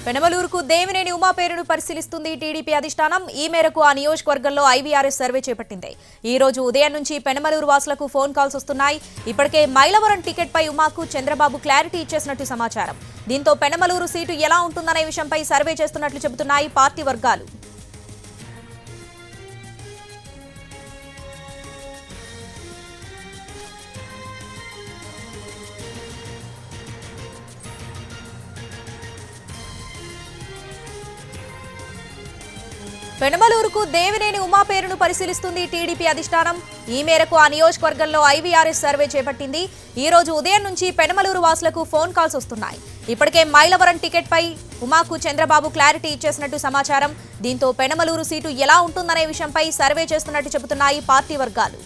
పెనమలూరుకు దేవినేని ఉమా పేరును పరిశీలిస్తుంది టీడీపీ అధిష్టానం. ఈ మేరకు ఆ నియోజకవర్గంలో ఐవీఆర్ఎస్ సర్వే చేపట్టింది. ఈ రోజు ఉదయం నుంచి పెనమలూరు వాసులకు ఫోన్ కాల్స్ వస్తున్నాయి. ఇప్పటికే మైలవరం టికెట్ పై ఉమాకు చంద్రబాబు క్లారిటీ ఇచ్చేసినట్టు సమాచారం. దీంతో పెనమలూరు సీటు ఎలా ఉంటుందనే విషయంపై సర్వే చేస్తున్నట్లు చెబుతున్నాయి పార్టీ వర్గాలు. పెనమలూరుకు దేవినేని ఉమా పేరును పరిశీలిస్తుంది టీడీపీ అధిష్టానం. ఈ మేరకు ఆ నియోజకవర్గంలో ఐవీఆర్ఎస్ సర్వే చేపట్టింది. ఈ రోజు ఉదయం నుంచి పెనమలూరు వాసులకు ఫోన్ కాల్స్ వస్తున్నాయి. ఇప్పటికే మైలవరం టికెట్ పై ఉమాకు చంద్రబాబు క్లారిటీ ఇచ్చేసినట్టు సమాచారం. దీంతో పెనమలూరు సీటు ఎలా ఉంటుందనే విషయంపై సర్వే చేస్తున్నట్టు చెబుతున్నాయి పార్టీ వర్గాలు.